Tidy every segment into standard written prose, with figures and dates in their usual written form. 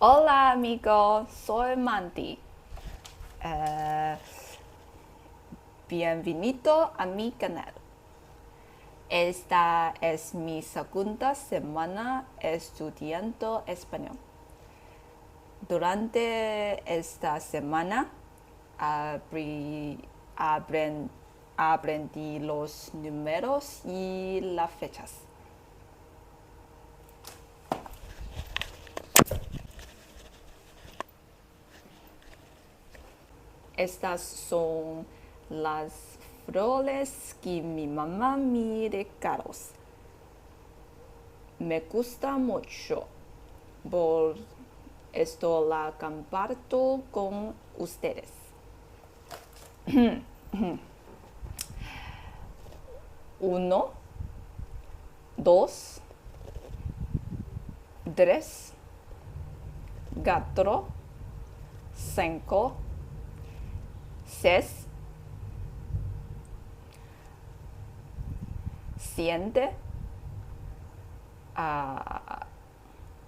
Hola amigo, soy Mandy. Eh, Bienvenido a mi canal. Esta es mi segunda semana estudiando español. Durante esta semana aprendí los números y las fechas. Estas son las flores que mi mamá me regaló. Me gusta mucho, por esto la comparto con ustedes. Uno, dos, tres, cuatro, cinco, seis, siete,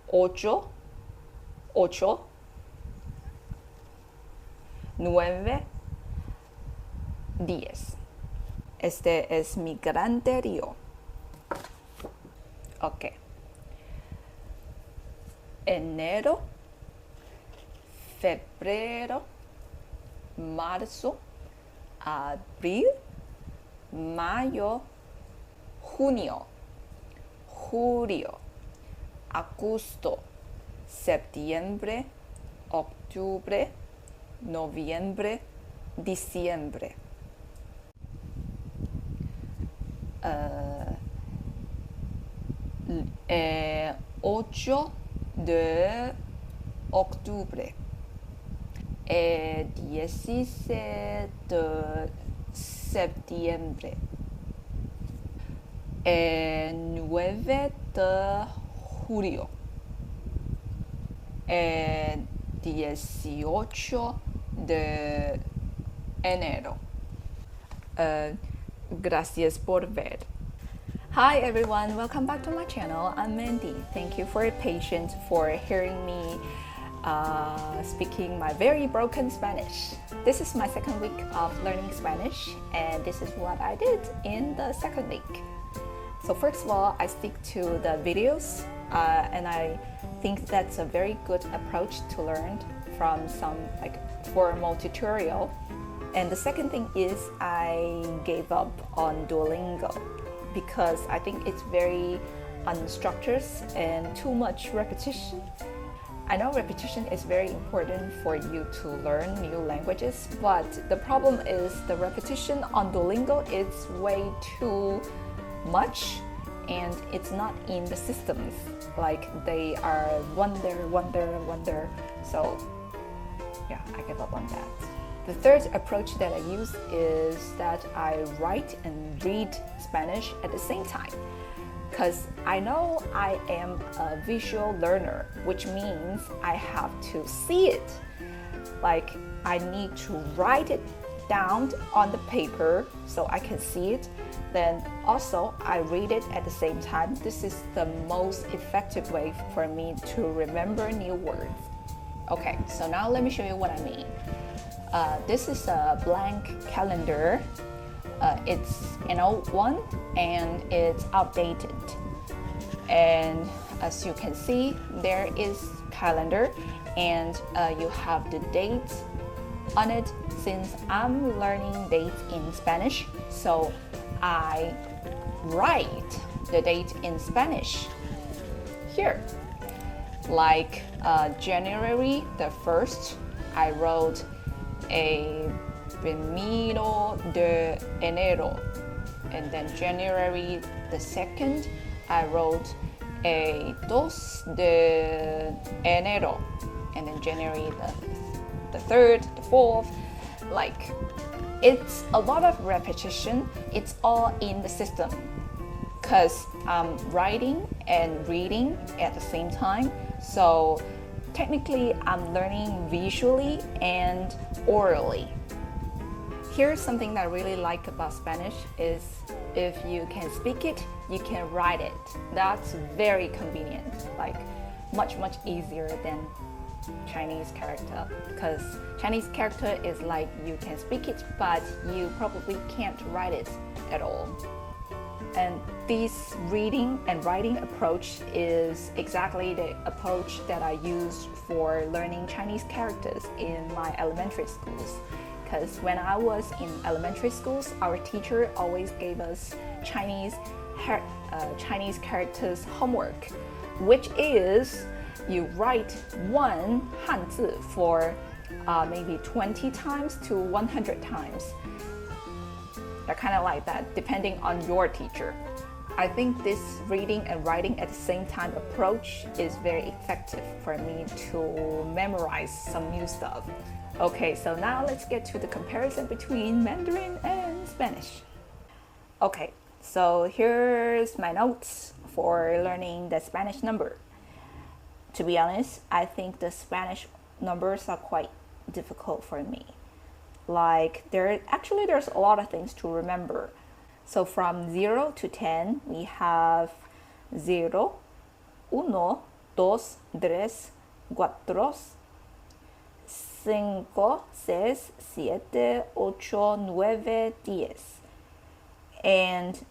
ocho, nueve, 10. Este es mi calendario. Ok. Enero, febrero, marzo, abril, mayo, junio, julio, agosto, septiembre, octubre, noviembre, diciembre. 8 de octubre, 16 de septiembre, 9 de julio, 18 de enero. Gracias por ver. Hi everyone, welcome back to my channel. I'm Mandy. Thank you for your patience for hearing me speaking my very broken Spanish. This is my second week of learning Spanish, and this is what I did in the second week. So first of all, I stick to the videos, and I think that's a very good approach to learn from some formal tutorial. And the second thing is I gave up on Duolingo because I think it's very unstructured and too much repetition. I know repetition is very important for you to learn new languages, but the problem is the repetition on Duolingo is way too much and it's not in the systems. Like they are wonder. So yeah, I give up on that. The third approach that I use is that I write and read Spanish at the same time. Because I know I am a visual learner, which means I have to see it. Like I need to write it down on the paper so I can see it. Then also I read it at the same time. This is the most effective way for me to remember new words. Okay, so now let me show you what I mean. This is a blank calendar. It's an old one and it's outdated. And as you can see, there is calendar and you have the dates on it. Since I'm learning dates in Spanish, so I write the date in Spanish here. Like January the 1st, I wrote a primero de enero, and then January the 2nd, I wrote a 2 de enero, and then January the 3rd, the 4th. Like it's a lot of repetition. It's all in the system because I'm writing and reading at the same time. So technically I'm learning visually and orally. Here's something that I really like about Spanish is if you can speak it, you can write it. That's very convenient, like much easier than Chinese character, because Chinese character is like you can speak it, but you probably can't write it at all. And this reading and writing approach is exactly the approach that I used for learning Chinese characters in my elementary schools. Because when I was in elementary schools, our teacher always gave us Chinese characters homework, which is you write one Hanzi for maybe 20 times to 100 times. They're kind of like that, depending on your teacher. I think this reading and writing at the same time approach is very effective for me to memorize some new stuff. Okay, so now let's get to the comparison between Mandarin and Spanish. Okay, so here's my notes for learning the Spanish number. To be honest, I think the Spanish numbers are quite difficult for me. Like there's a lot of things to remember. So from 0 to 10, we have 0, 1, 2, 3, 4, 5, 6, 7, 8, 9, 10. And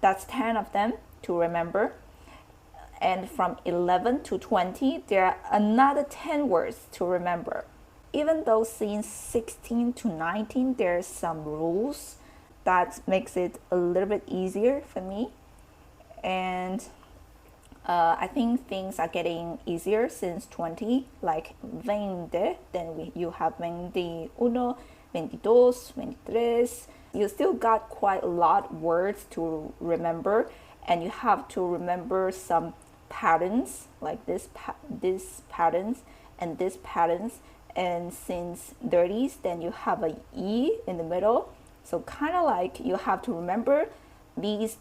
that's 10 of them to remember. And from 11 to 20, there are another 10 words to remember. Even though since 16 to 19, there's some rules that makes it a little bit easier for me. And I think things are getting easier since 20, like 20, then you have 21, 22, 23. You still got quite a lot of words to remember, and you have to remember some patterns, like this patterns and this patterns. And since 30s, then you have a E in the middle. So kind of like you have to remember these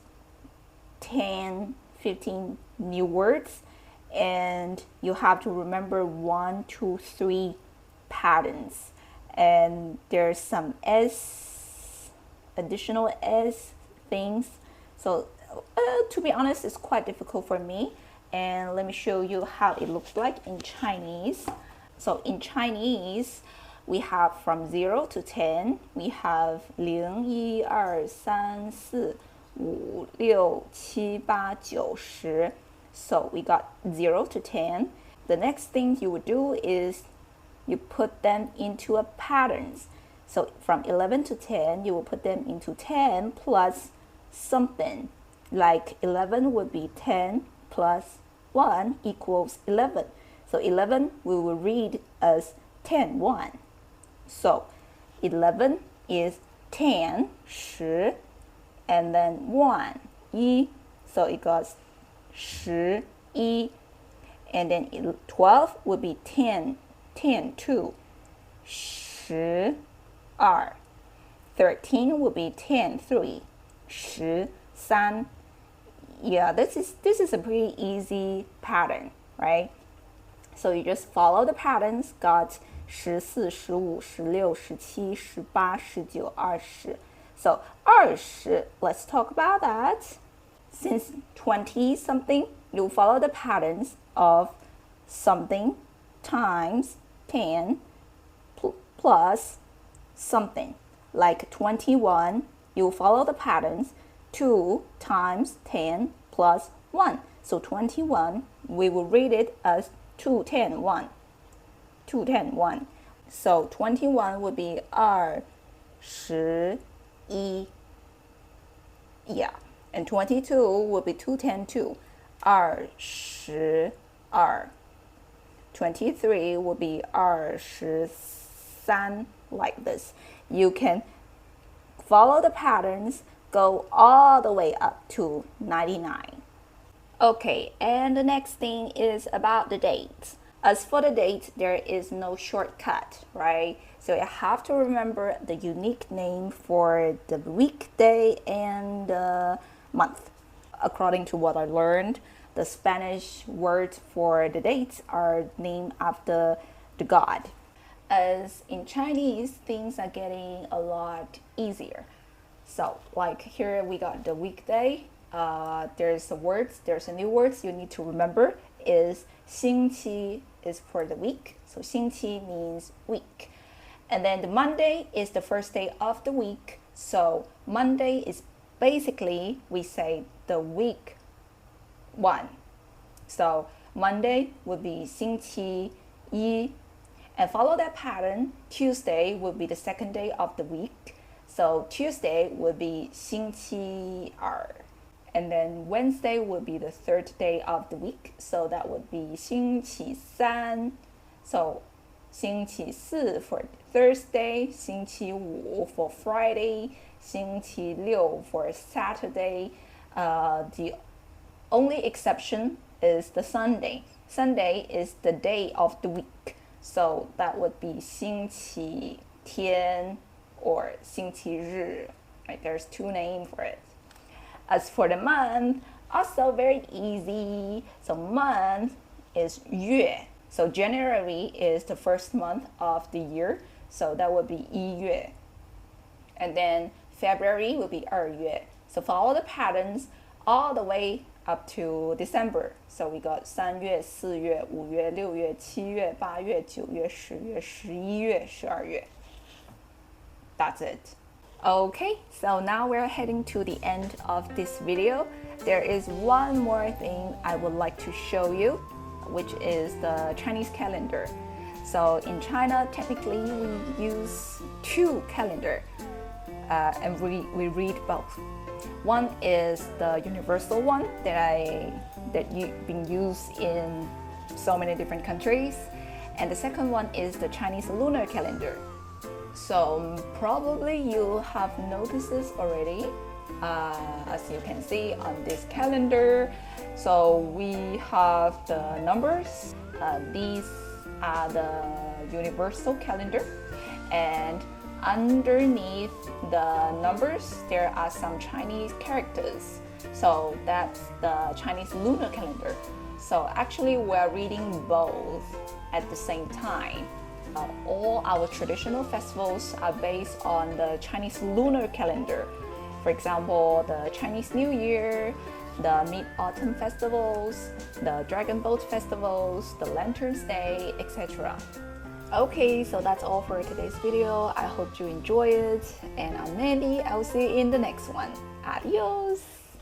10, 15 new words, and you have to remember 1, 2, 3 patterns. And there's some additional S things. So to be honest, it's quite difficult for me. And let me show you how it looks like in Chinese. So in Chinese, we have from 0 to 10, we have 0, 1, 2, 3, 4, 5, 6, 7, 8, 9, 10. So we got 0 to 10. The next thing you would do is you put them into a patterns. So from 11 to 10, you will put them into 10 plus something. Like 11 would be 10 plus 1 equals 11. So 11 we will read as 10, 1. So 11 is 10, 10, and then 1, 1. So it goes 11. And then 12 would be 10, 10, 2, 12. 13 would be 10, 3, 13. Yeah, this is a pretty easy pattern, right? So you just follow the patterns, got 14, 15, 16, 17, 18, 19. So 20, let's talk about that. Since 20 something, you follow the patterns of something times 10 plus something. Like 21, you follow the patterns 2 times 10 plus 1. So 21, we will read it as 2, 10, 1. 2, 10, 1. So 21 would be 21. Yeah. And 22 would be 2, 10, 2. 22. 23 would be 23, like this. You can follow the patterns, go all the way up to 99. Okay, and the next thing is about the dates. As for the date, there is no shortcut, right? So you have to remember the unique name for the weekday and the month. According to what I learned, the Spanish words for the dates are named after the god. As in Chinese, things are getting a lot easier. So like here we got the weekday. There's a new words you need to remember is 星期 is for the week. So 星期 means week. And then the Monday is the first day of the week. So Monday is basically, we say the week 1. So Monday would be 星期一. And follow that pattern, Tuesday would be the second day of the week. So Tuesday would be 星期二. And then Wednesday would be the third day of the week. So that would be 星期三. So 星期四 for Thursday, 星期五 for Friday, 星期六 for Saturday. The only exception is the Sunday. Sunday is the day of the week. So that would be 星期天 or 星期日. Right? There's 2 names for it. As for the month, also very easy. So month is 月. So January is the first month of the year. So that would be 一月. And then February would be 二月. So follow the patterns all the way up to December. So we got 3月、4月、5月、6月、7月、8月、9月、10月、11月、12月. That's it. Okay, so now we're heading to the end of this video. There is one more thing I would like to show you, which is the Chinese calendar. So in China, technically we use 2 calendars, and we read both. One is the universal one that you've been used in so many different countries, and the second one is the Chinese lunar calendar. So probably you have noticed this already, as you can see on this calendar. So we have the numbers. These are the universal calendar, and underneath the numbers there are some Chinese characters. So that's the Chinese lunar calendar. So actually we're reading both at the same time. All our traditional festivals are based on the Chinese lunar calendar. For example, the Chinese New Year, the Mid-Autumn festivals, the Dragon Boat festivals, the Lanterns Day, etc. Okay, so that's all for today's video. I hope you enjoy it. And I'm Mandy. I will see you in the next one. Adios!